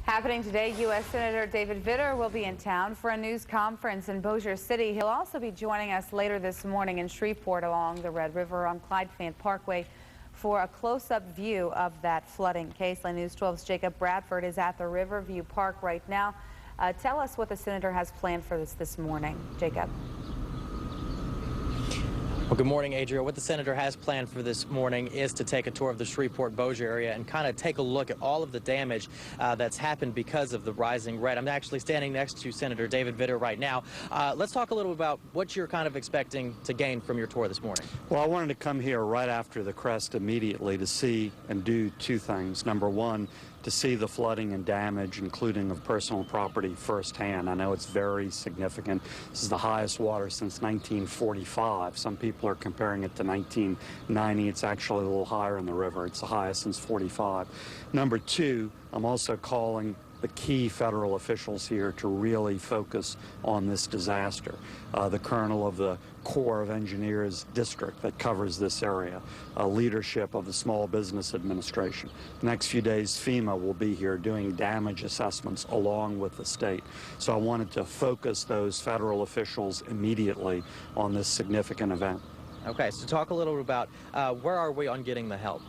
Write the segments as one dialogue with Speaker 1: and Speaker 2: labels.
Speaker 1: Happening today, U.S. Senator David Vitter will be in town for a news conference in Bossier City. He'll also be joining us later this morning in Shreveport along the Red River on Clyde Fant Parkway for a close-up view of that flooding. KSLA News 12's Jacob Bradford is at the Riverview Park right now. Tell us what the senator has planned for this morning. Jacob.
Speaker 2: Well, good morning, Adria. What the senator has planned for this morning is to take a tour of the Shreveport-Bossier area and kind of take a look at all of the damage that's happened because of the rising red. I'm actually standing next to Senator David Vitter right now. Let's talk a little about what you're kind of expecting to gain from your tour this morning.
Speaker 3: Well, I wanted to come here right after the crest immediately to see and do two things. Number one, to see the flooding and damage, including of personal property, firsthand. I know it's very significant. This is the highest water since 1945. Some people are comparing it to 1990. It's actually a little higher in the river. It's the highest since 45. Number two, I'm also calling the key federal officials here to really focus on this disaster. The colonel of the Corps of Engineers district that covers this area, leadership of the Small Business Administration. The next few days, FEMA will be here doing damage assessments along with the state. So I wanted to focus those federal officials immediately on this significant event.
Speaker 2: Okay, so talk a little bit about where are we on getting the help?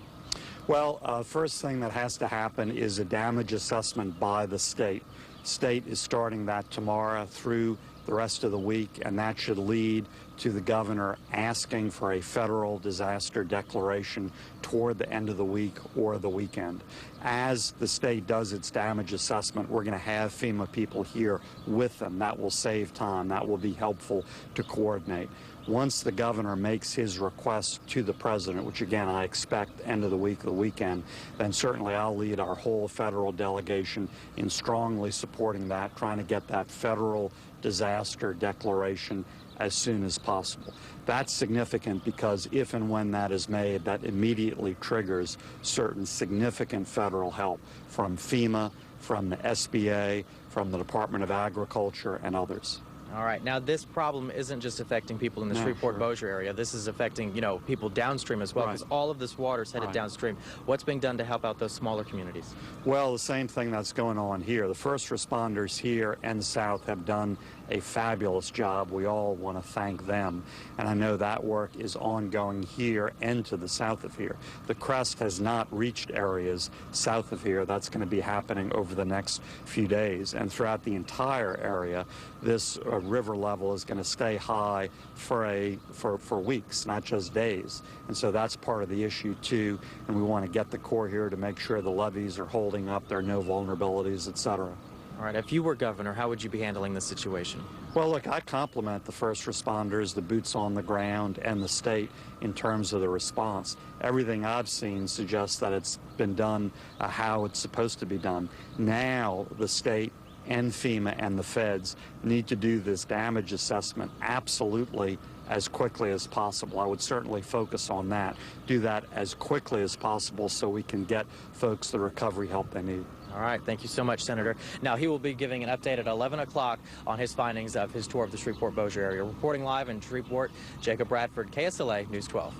Speaker 3: Well, first thing that has to happen is a damage assessment by the state. State is starting that tomorrow through the rest of the week, and that should lead to the governor asking for a federal disaster declaration toward the end of the week or the weekend. As the state does its damage assessment, we're going to have FEMA people here with them. That will save time. That will be helpful to coordinate. Once the governor makes his request to the president, which again I expect end of the week or the weekend, then certainly I'll lead our whole federal delegation in strongly supporting that, trying to get that federal disaster declaration as soon as possible. That's significant because if and when that is made, that immediately triggers certain significant federal help from FEMA, from the SBA, from the Department of Agriculture, and others.
Speaker 2: All right. Now, this problem isn't just affecting people in the Shreveport-Bossier area. This is affecting, people downstream as well, because all of this water is headed downstream. What's being done to help out those smaller communities?
Speaker 3: Well, the same thing that's going on here. The first responders here and south have done a fabulous job. We all want to thank them. And I know that work is ongoing here and to the south of here. The crest has not reached areas south of here. That's going to be happening over the next few days. And throughout the entire area, this river level is going to stay high for weeks, not just days. And so that's part of the issue too. And we want to get the Corps here to make sure the levees are holding up, there are no vulnerabilities, etc.
Speaker 2: All right, if you were governor, how would you be handling this situation?
Speaker 3: Well, look, I compliment the first responders, the boots on the ground, and the state in terms of the response. Everything I've seen suggests that it's been done how it's supposed to be done. Now the state and FEMA and the feds need to do this damage assessment absolutely as quickly as possible. I would certainly focus on that. Do that as quickly as possible so we can get folks the recovery help they need.
Speaker 2: All right. Thank you so much, Senator. Now, he will be giving an update at 11 o'clock on his findings of his tour of the Shreveport-Bossier area. Reporting live in Shreveport, Jacob Bradford, KSLA News 12.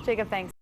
Speaker 1: Jacob, thanks.